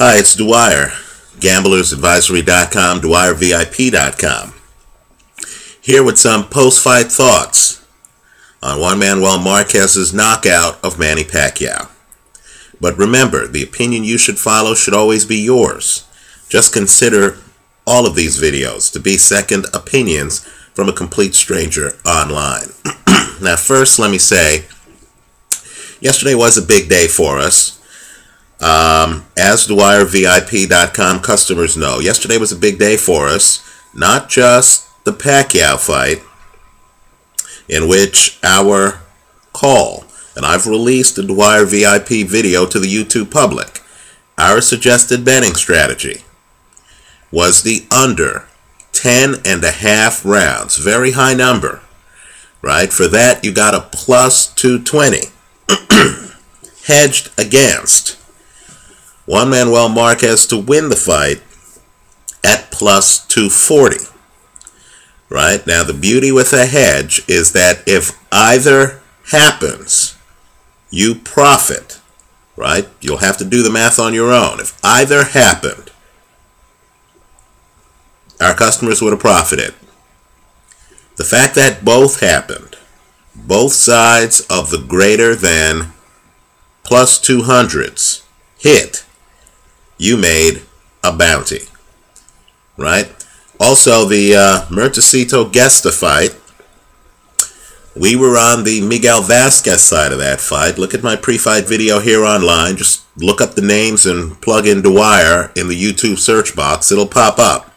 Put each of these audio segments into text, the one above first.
Hi, it's Dwyer, gamblersadvisory.com, DwyerVIP.com. Here with some post-fight thoughts on Juan Manuel Marquez's knockout of Manny Pacquiao. But remember, the opinion you should follow should always be yours. Just consider all of these videos to be second opinions from a complete stranger online. Now first, let me say, yesterday was a big day for us. As DwyerVIP.com customers know, yesterday was a big day for us. Not just the Pacquiao fight, in which our call, and I've released a Dwyer VIP video to the YouTube public, our suggested betting strategy was the under 10.5 rounds. Very high number, right? For that, you got a plus 220 hedged against Juan Manuel Marquez to win the fight at plus 240. Right? Now, the beauty with a hedge is that if either happens, you profit. Right? You'll have to do the math on your own. If either happened, our customers would have profited. The fact that both happened, both sides of the greater than plus 200s hit, you made a bounty, right? Also, the Mertecito Gesta fight, we were on the Miguel Vasquez side of that fight. Look at my pre-fight video here online. Just look up the names and plug in Dwyer in the YouTube search box. It'll pop up.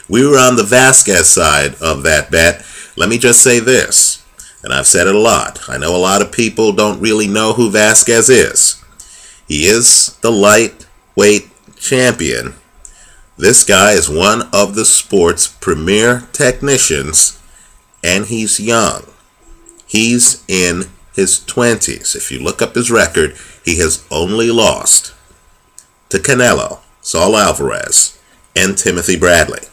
We were on the Vasquez side of that bet. Let me just say this, and I've said it a lot. I know a lot of people don't really know who Vasquez is. He is the lightweight champion. This guy is one of the sport's premier technicians, and he's young. He's in his 20s. If you look up his record, he has only lost to Canelo, Saul Alvarez, and Timothy Bradley.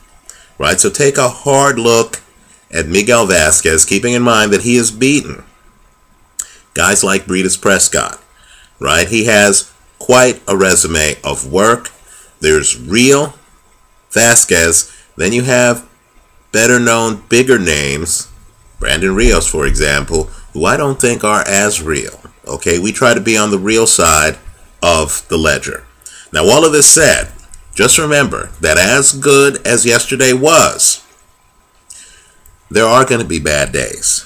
Right? So take a hard look at Miguel Vasquez, keeping in mind that he has beaten guys like Breedis Prescott. Right? He has quite a resume of work. There's real Vasquez. Then you have better known, bigger names, Brandon Rios, for example, who I don't think are as real. Okay, we try to be on the real side of the ledger. Now, all of this said, just remember that as good as yesterday was, there are going to be bad days.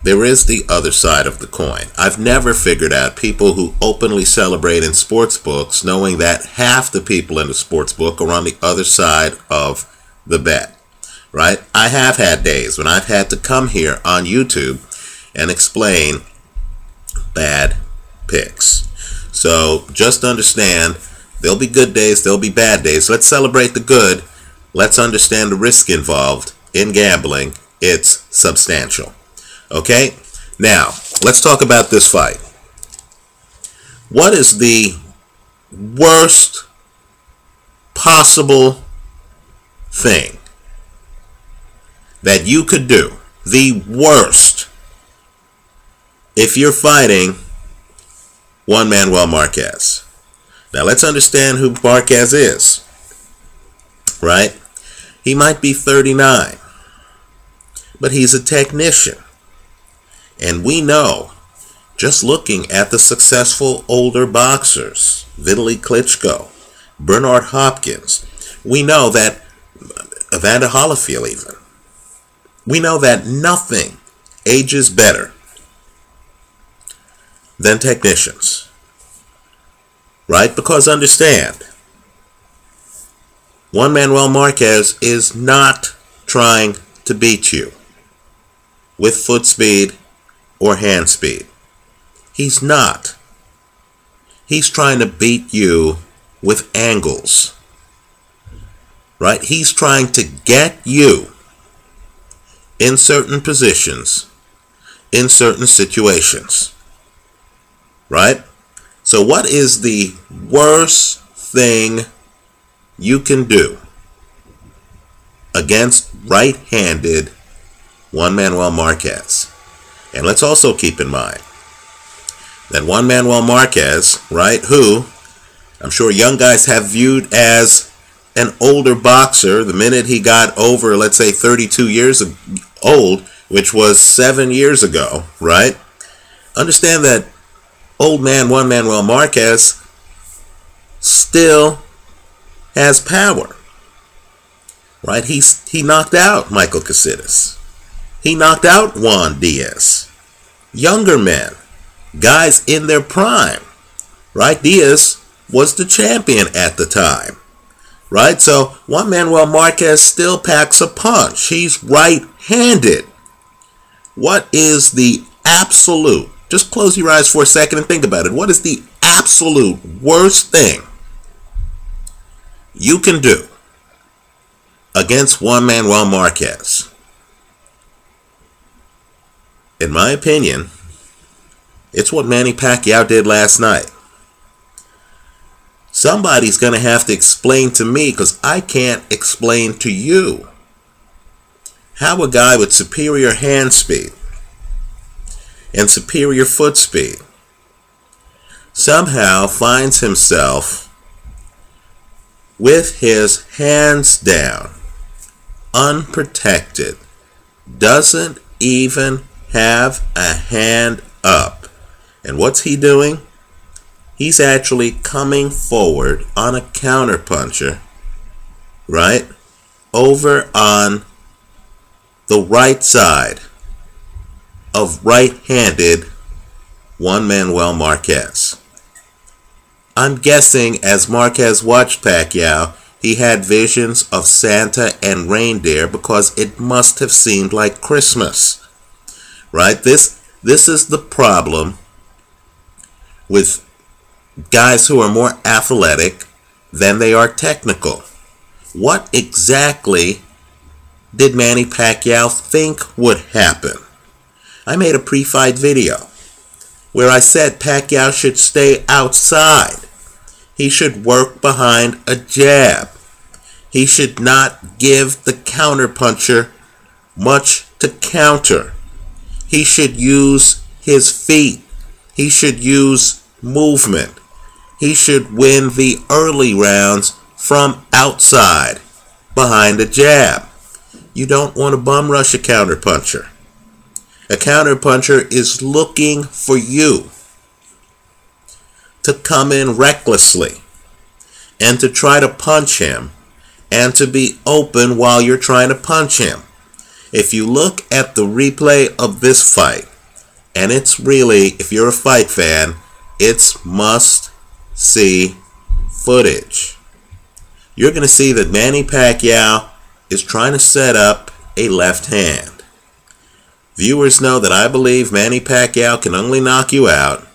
There is the other side of the coin. I've never figured out people who openly celebrate in sports books knowing that half the people in the sports book are on the other side of the bet. Right? I have had days when I've had to come here on YouTube and explain bad picks. So just understand, there'll be good days, there'll be bad days. Let's celebrate the good. Let's understand the risk involved in gambling. It's substantial. Okay? Now, let's talk about this fight. What is the worst possible thing that you could do? The worst, if you're fighting Juan Manuel Marquez. Now, let's understand who Marquez is. Right? He might be 39, but he's a technician. And we know, just looking at the successful older boxers, Vitaly Klitschko, Bernard Hopkins, we know that, Evander Holyfield even, we know that nothing ages better than technicians. Right? Because understand, Juan Manuel Marquez is not trying to beat you with foot speed or hand speed. He's not. He's trying to beat you with angles. Right? He's trying to get you in certain positions, in certain situations. Right? So what is the worst thing you can do against right-handed Juan Manuel Marquez? And let's also keep in mind that Juan Manuel Marquez, right, who I'm sure young guys have viewed as an older boxer the minute he got over, let's say, 32 years old, which was 7 years ago, right? Understand that old man Juan Manuel Marquez still has power, right? He knocked out Michael Casitas. He knocked out Juan Diaz. Younger men, guys in their prime, right? Diaz was the champion at the time, right? So Juan Manuel Marquez still packs a punch. He's right-handed. What is the absolute, just close your eyes for a second and think about it, what is the absolute worst thing you can do against Juan Manuel Marquez? In my opinion, it's what Manny Pacquiao did last night. Somebody's going to have to explain to me, because I can't explain to you, how a guy with superior hand speed and superior foot speed somehow finds himself with his hands down, unprotected, doesn't even have a hand up. And what's he doing? He's actually coming forward on a counterpuncher, right? Over on the right side of right-handed Juan Manuel Marquez. I'm guessing as Marquez watched Pacquiao, he had visions of Santa and reindeer, because it must have seemed like Christmas. Right? This is the problem with guys who are more athletic than they are technical. What exactly did Manny Pacquiao think would happen? I made a pre-fight video where I said Pacquiao should stay outside. He should work behind a jab. He should not give the counterpuncher much to counter. He should use his feet. He should use movement. He should win the early rounds from outside, behind a jab. You don't want to bum rush a counterpuncher. A counterpuncher is looking for you to come in recklessly and to try to punch him and to be open while you're trying to punch him. If you look at the replay of this fight, and it's really, if you're a fight fan, it's must-see footage. You're going to see that Manny Pacquiao is trying to set up a left hand. Viewers know that I believe Manny Pacquiao can only knock you out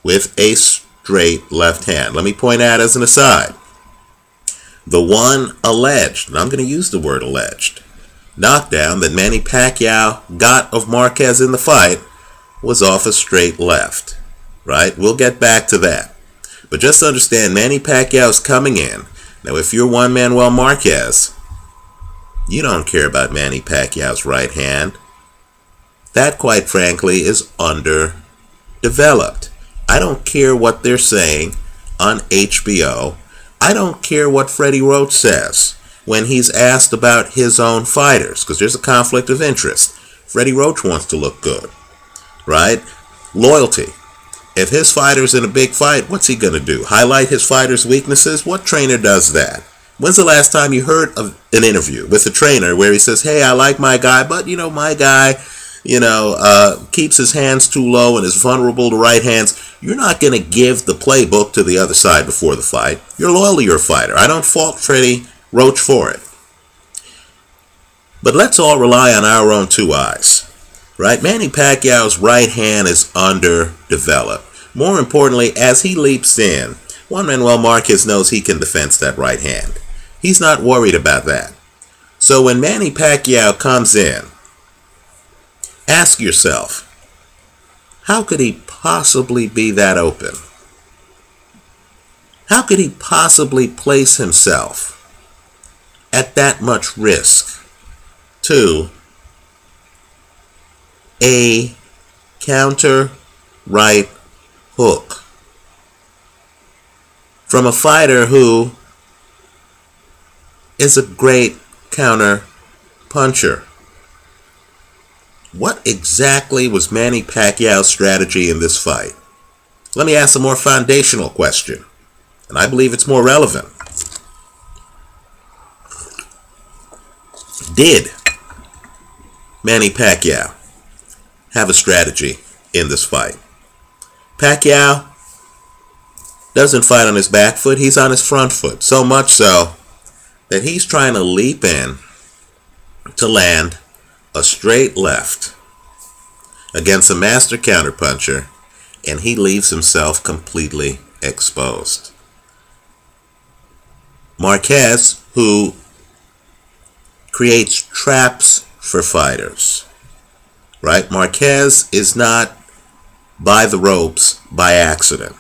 with a straight left hand. Let me point out as an aside, the one alleged, and I'm going to use the word alleged, knockdown that Manny Pacquiao got of Marquez in the fight was off a straight left, right? We'll get back to that. But just understand, Manny Pacquiao's coming in. Now, if you're Juan Manuel Marquez, you don't care about Manny Pacquiao's right hand. That, quite frankly, is underdeveloped. I don't care what they're saying on HBO. I don't care what Freddie Roach says when he's asked about his own fighters, because there's a conflict of interest. Freddie Roach wants to look good, right? Loyalty. If his fighter's in a big fight, what's he going to do? Highlight his fighter's weaknesses? What trainer does that? When's the last time you heard of an interview with a trainer where he says, hey, I like my guy, but, my guy, keeps his hands too low and is vulnerable to right hands? You're not going to give the playbook to the other side before the fight. You're loyal to your fighter. I don't fault Freddie Roach for it. But let's all rely on our own two eyes, right? Manny Pacquiao's right hand is underdeveloped. More importantly, as he leaps in, Juan Manuel Marquez knows he can defense that right hand. He's not worried about that. So when Manny Pacquiao comes in, ask yourself, how could he possibly be that open? How could he possibly place himself at that much risk to a counter right hook from a fighter who is a great counter puncher. What exactly was Manny Pacquiao's strategy in this fight? Let me ask a more foundational question, and I believe it's more relevant. Did Manny Pacquiao have a strategy in this fight? Pacquiao doesn't fight on his back foot, he's on his front foot. So much so that he's trying to leap in to land a straight left against a master counterpuncher, and he leaves himself completely exposed. Marquez, who creates traps for fighters, right? Marquez is not by the ropes by accident.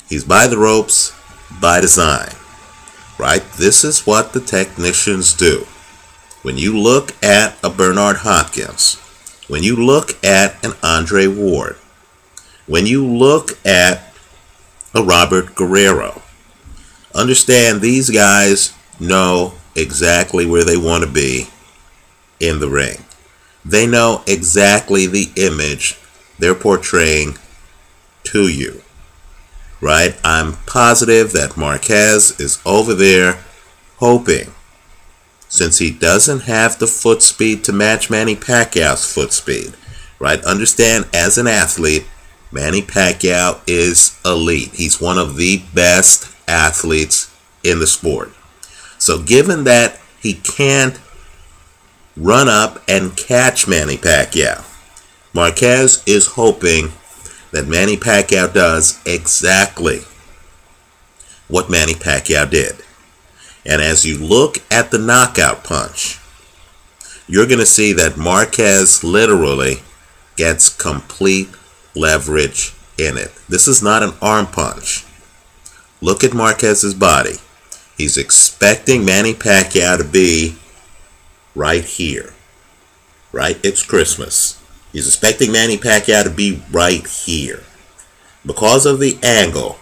He's by the ropes by design, right? This is what the technicians do. When you look at a Bernard Hopkins, when you look at an Andre Ward, when you look at a Robert Guerrero, understand these guys know exactly where they want to be in the ring. They know exactly the image they're portraying to you, right? I'm positive that Marquez is over there hoping, since he doesn't have the foot speed to match Manny Pacquiao's foot speed, right? Understand, as an athlete, Manny Pacquiao is elite. He's one of the best athletes in the sport. So given that he can't run up and catch Manny Pacquiao, Marquez is hoping that Manny Pacquiao does exactly what Manny Pacquiao did. And as you look at the knockout punch, you're going to see that Marquez literally gets complete leverage in it. This is not an arm punch. Look at Marquez's body. He's expecting Manny Pacquiao to be right here, right? It's Christmas. He's expecting Manny Pacquiao to be right here. Because of the angle,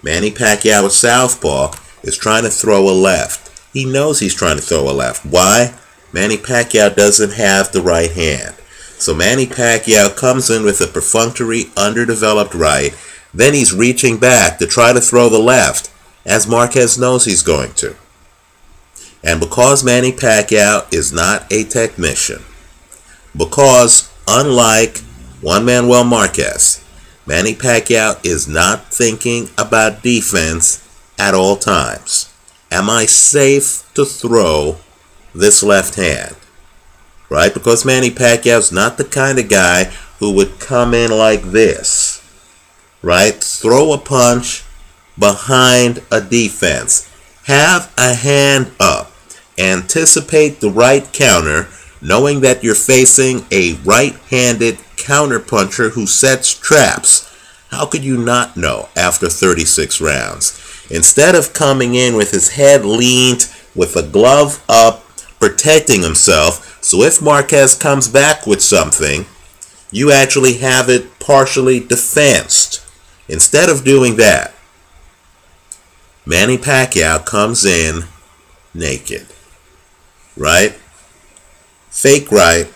Manny Pacquiao, a southpaw, is trying to throw a left. He knows he's trying to throw a left. Why? Manny Pacquiao doesn't have the right hand. So Manny Pacquiao comes in with a perfunctory, underdeveloped right. Then he's reaching back to try to throw the left, as Marquez knows he's going to. And because Manny Pacquiao is not a technician, because unlike Juan Manuel Marquez, Manny Pacquiao is not thinking about defense at all times. Am I safe to throw this left hand? Right? Because Manny Pacquiao's not the kind of guy who would come in like this. Right? Throw a punch behind a defense. Have a hand up. Anticipate the right counter, knowing that you're facing a right-handed counterpuncher who sets traps. How could you not know after 36 rounds? Instead of coming in with his head leaned, with a glove up, protecting himself, so if Marquez comes back with something, you actually have it partially defensed. Instead of doing that, Manny Pacquiao comes in naked, right? Fake right.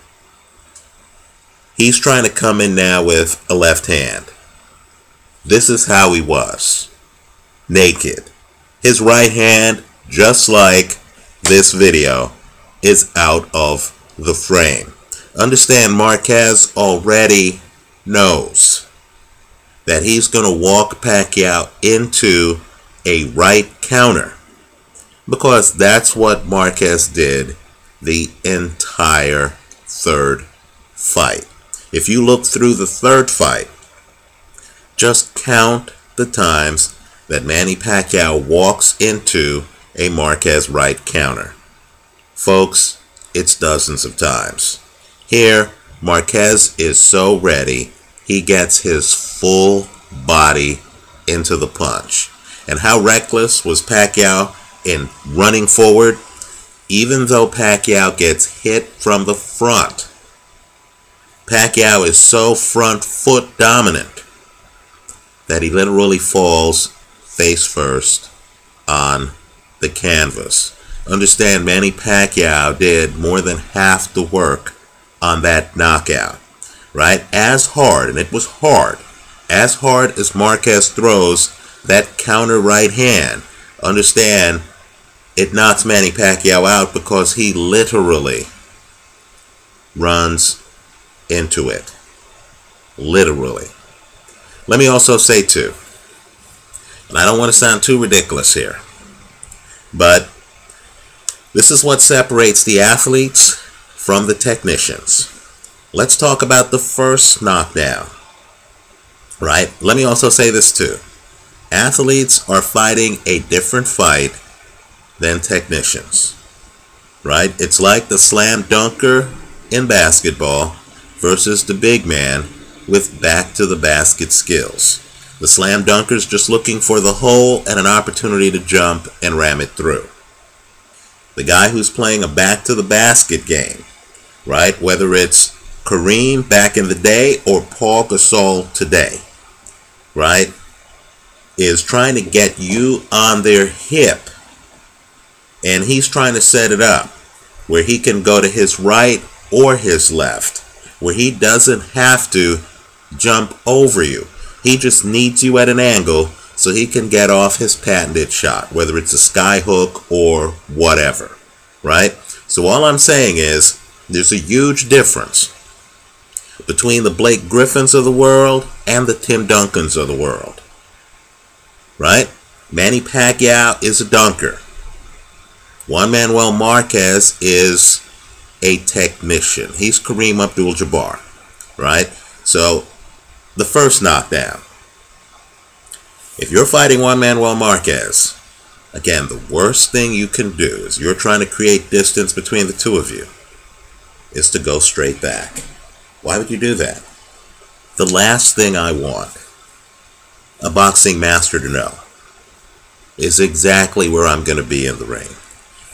He's trying to come in now with a left hand. This is how he was. Naked. His right hand, just like this video, is out of the frame. Understand, Marquez already knows that he's going to walk Pacquiao into a right counter, because that's what Marquez did the entire third fight. If you look through the third fight, just count the times that Manny Pacquiao walks into a Marquez right counter. Folks, it's dozens of times. Here, Marquez is so ready, he gets his full body into the punch. And how reckless was Pacquiao in running forward? Even though Pacquiao gets hit from the front, Pacquiao is so front foot dominant that he literally falls face first on the canvas. Understand, Manny Pacquiao did more than half the work on that knockout, right? As hard, and it was hard, as hard as Marquez throws that counter right hand, understand, it knocks Manny Pacquiao out because he literally runs into it. Literally. Let me also say too, and I don't want to sound too ridiculous here, but this is what separates the athletes from the technicians. Let's talk about the first knockdown, right? Let me also say this too. Athletes are fighting a different fight than technicians, right? It's like the slam dunker in basketball versus the big man with back to the basket skills. The slam dunker's just looking for the hole and an opportunity to jump and ram it through. The guy who's playing a back to the basket game, right? Whether it's Kareem back in the day or Paul Gasol today, right? Is trying to get you on their hip, and he's trying to set it up where he can go to his right or his left, where he doesn't have to jump over you. He just needs you at an angle so he can get off his patented shot, whether it's a sky hook or whatever, right? So all I'm saying is there's a huge difference between the Blake Griffins of the world and the Tim Duncans of the world, right? Manny Pacquiao is a dunker. Juan Manuel Marquez is a technician. He's Kareem Abdul-Jabbar, right? So the first knockdown. If you're fighting Juan Manuel Marquez, again, the worst thing you can do is you're trying to create distance between the two of you is to go straight back. Why would you do that? The last thing I want a boxing master to know is exactly where I'm going to be in the ring.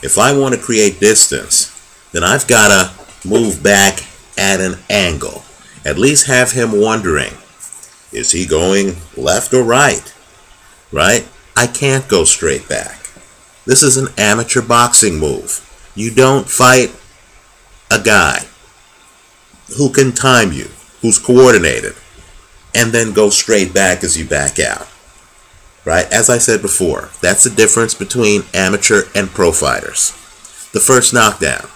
If I want to create distance, then I've got to move back at an angle. At least have him wondering, is he going left or right? Right? I can't go straight back. This is an amateur boxing move. You don't fight a guy who can time you, who's coordinated, and then go straight back as you back out. Right? As I said before, that's the difference between amateur and pro fighters. The first knockdown.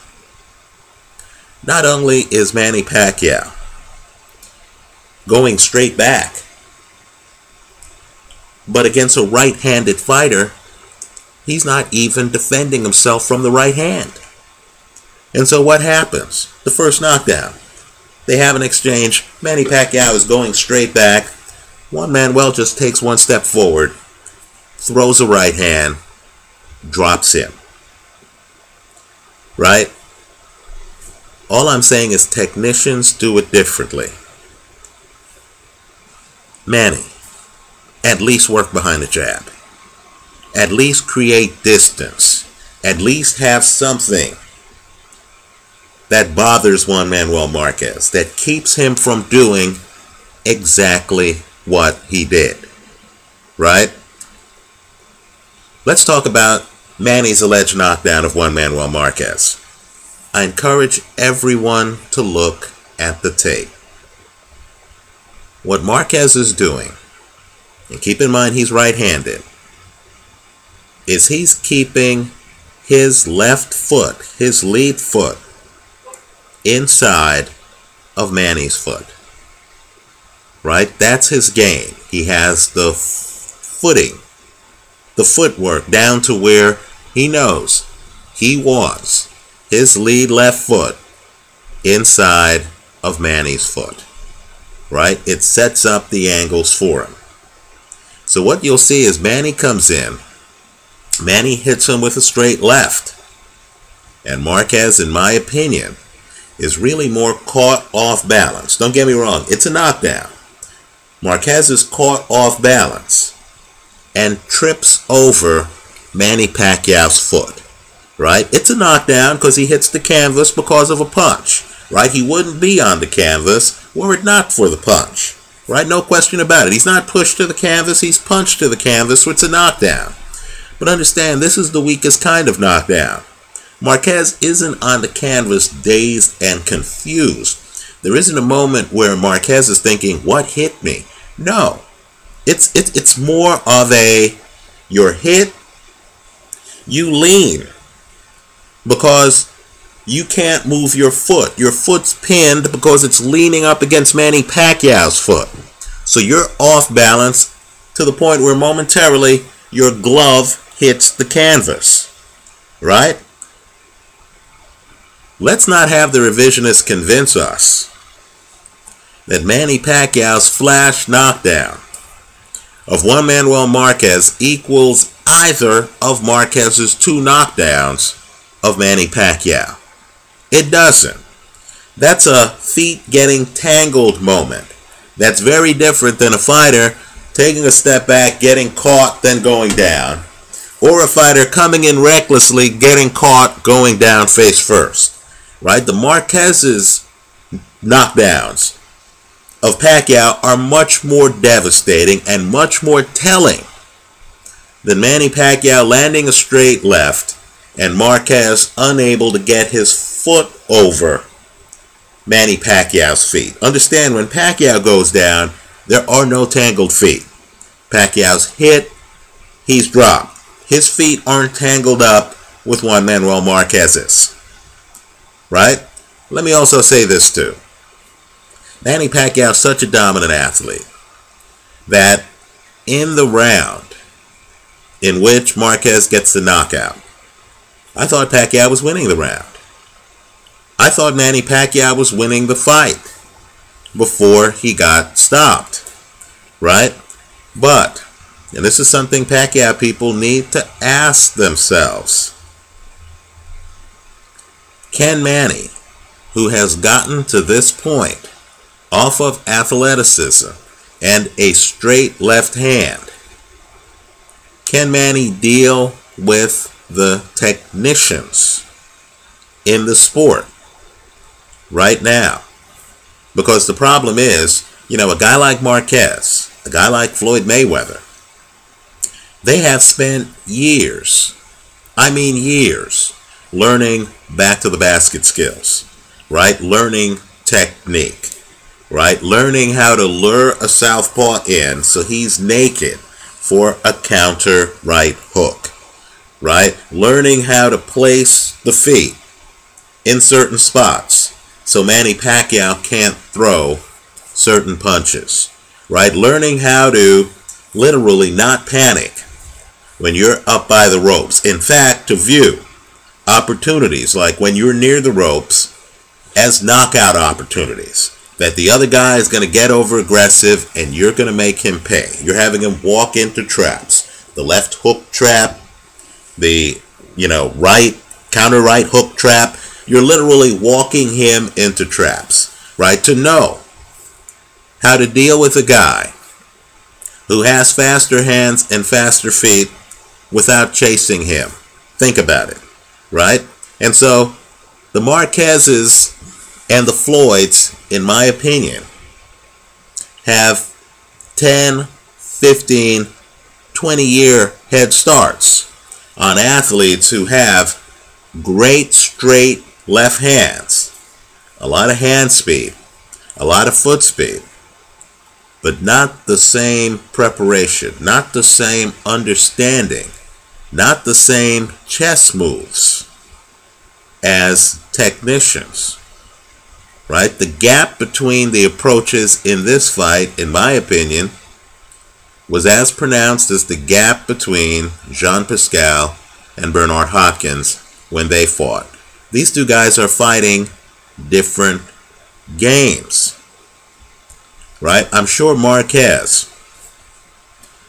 Not only is Manny Pacquiao going straight back, but against a right-handed fighter, he's not even defending himself from the right hand. And so what happens? The first knockdown. They have an exchange. Manny Pacquiao is going straight back. Juan Manuel just takes one step forward, throws a right hand, drops him. Right? All I'm saying is technicians do it differently. Manny, at least work behind the jab. At least create distance. At least have something that bothers Juan Manuel Marquez, that keeps him from doing exactly what he did. Right? Let's talk about Manny's alleged knockdown of Juan Manuel Marquez. I encourage everyone to look at the tape. What Marquez is doing, and keep in mind he's right-handed, is he's keeping his left foot, his lead foot, inside of Manny's foot. Right? That's his game. He has the footing, the footwork down to where he knows he wants his lead left foot inside of Manny's foot. Right? It sets up the angles for him. So what you'll see is Manny comes in. Manny hits him with a straight left. And Marquez, in my opinion, is really more caught off balance. Don't get me wrong. It's a knockdown. Marquez is caught off balance and trips over Manny Pacquiao's foot. Right? It's a knockdown because he hits the canvas because of a punch. Right? He wouldn't be on the canvas were it not for the punch. right? No question about it. He's not pushed to the canvas, he's punched to the canvas, so it's a knockdown. But understand, this is the weakest kind of knockdown. Marquez isn't on the canvas dazed and confused. There isn't a moment where Marquez is thinking, what hit me? No. It's more of a, you're hit, you lean, because you can't move your foot. Your foot's pinned because it's leaning up against Manny Pacquiao's foot. So you're off balance to the point where momentarily your glove hits the canvas. Right? Let's not have the revisionists convince us that Manny Pacquiao's flash knockdown of Juan Manuel Marquez equals either of Marquez's 2 knockdowns of Manny Pacquiao. It doesn't. That's a feet getting tangled moment. That's very different than a fighter taking a step back, getting caught, then going down. Or a fighter coming in recklessly, getting caught, going down face first. Right? The Marquez's knockdowns of Pacquiao are much more devastating and much more telling than Manny Pacquiao landing a straight left and Marquez unable to get his foot over Manny Pacquiao's feet. Understand, when Pacquiao goes down, there are no tangled feet. Pacquiao's hit, he's dropped. His feet aren't tangled up with Juan Manuel Marquez's. Right? Let me also say this too. Manny Pacquiao is such a dominant athlete that in the round in which Marquez gets the knockout, I thought Pacquiao was winning the round. I thought Manny Pacquiao was winning the fight before he got stopped. Right? But, and this is something Pacquiao people need to ask themselves, can Manny, who has gotten to this point off of athleticism and a straight left hand, can Manny deal with the technicians in the sport right now? Because the problem is, a guy like Marquez, a guy like Floyd Mayweather, they have spent years, I mean years, learning back to the basket skills, right? Learning technique, right? Learning how to lure a southpaw in so he's naked for a counter right hook, right? Learning how to place the feet in certain spots so Manny Pacquiao can't throw certain punches, right? Learning how to literally not panic when you're up by the ropes. In fact, to view opportunities like when you're near the ropes as knockout opportunities, that the other guy is going to get over aggressive and you're going to make him pay. You're having him walk into traps. The left hook trap, the right counter right hook trap. You're literally walking him into traps, right? To know how to deal with a guy who has faster hands and faster feet without chasing him. Think about it, right? And so the Marquezes and the Floyds, in my opinion, have 10, 15, 20-year head starts on athletes who have great straight left hands, a lot of hand speed, a lot of foot speed, but not the same preparation, not the same understanding, not the same chess moves as technicians. Right? The gap between the approaches in this fight, in my opinion, was as pronounced as the gap between Jean Pascal and Bernard Hopkins when they fought. These two guys are fighting different games. Right? I'm sure Marquez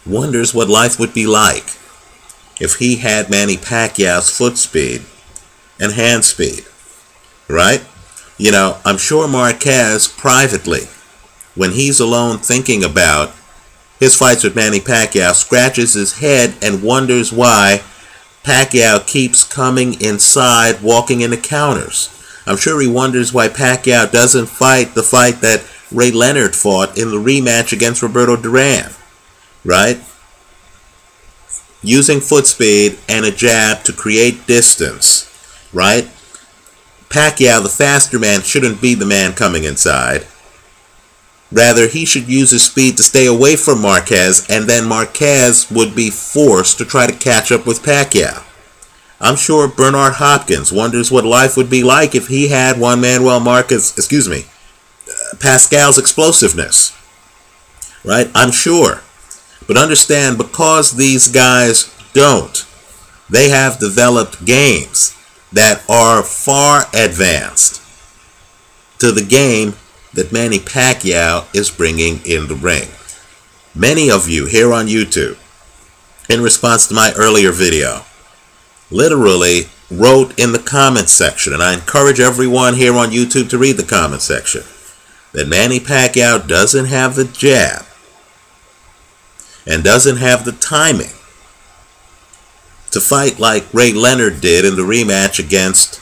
wonders what life would be like if he had Manny Pacquiao's foot speed and hand speed. Right? I'm sure Marquez privately, when he's alone thinking about his fights with Manny Pacquiao, scratches his head and wonders why Pacquiao keeps coming inside, walking into counters. I'm sure he wonders why Pacquiao doesn't fight the fight that Ray Leonard fought in the rematch against Roberto Duran, right? Using foot speed and a jab to create distance, right? Pacquiao, the faster man, shouldn't be the man coming inside. Rather, he should use his speed to stay away from Marquez, and then Marquez would be forced to try to catch up with Pacquiao. I'm sure Bernard Hopkins wonders what life would be like if he had Juan Manuel Marquez, Pascal's explosiveness. Right? I'm sure. But understand, because these guys don't, they have developed games that are far advanced to the game that Manny Pacquiao is bringing in the ring. Many of you here on YouTube, in response to my earlier video, literally wrote in the comments section, and I encourage everyone here on YouTube to read the comment section, that Manny Pacquiao doesn't have the jab and doesn't have the timing to fight like Ray Leonard did in the rematch against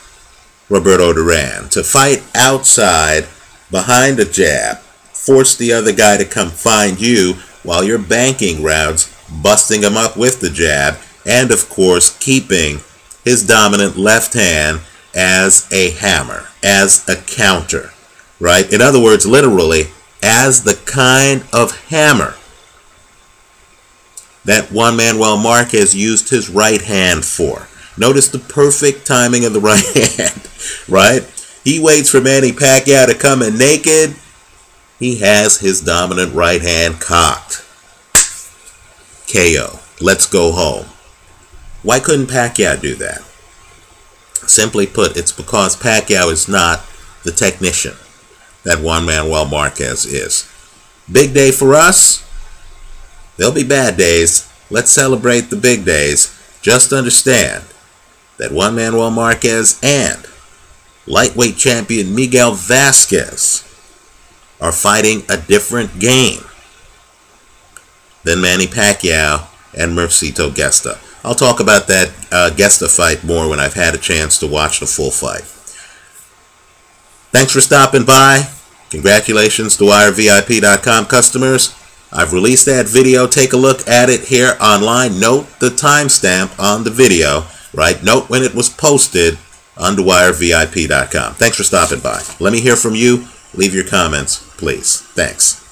Roberto Duran, to fight outside behind a jab, force the other guy to come find you while you're banking rounds, busting him up with the jab, and of course keeping his dominant left hand as a hammer, as a counter, right? In other words, literally, as the kind of hammer that Juan Manuel Marquez used his right hand for. Notice the perfect timing of the right hand, right? He waits for Manny Pacquiao to come in naked. He has his dominant right hand cocked. KO. Let's go home. Why couldn't Pacquiao do that? Simply put, it's because Pacquiao is not the technician that Juan Manuel Marquez is. Big day for us. There'll be bad days. Let's celebrate the big days. Just understand that Juan Manuel Marquez and lightweight champion Miguel Vasquez are fighting a different game than Manny Pacquiao and Mercito Gesta. I'll talk about that Gesta fight more when I've had a chance to watch the full fight. Thanks for stopping by. Congratulations to DwyerVIP.com customers. I've released that video. Take a look at it here online. Note the timestamp on the video, right? Note when it was posted on DwyerVIP.com. Thanks for stopping by. Let me hear from you. Leave your comments, please. Thanks.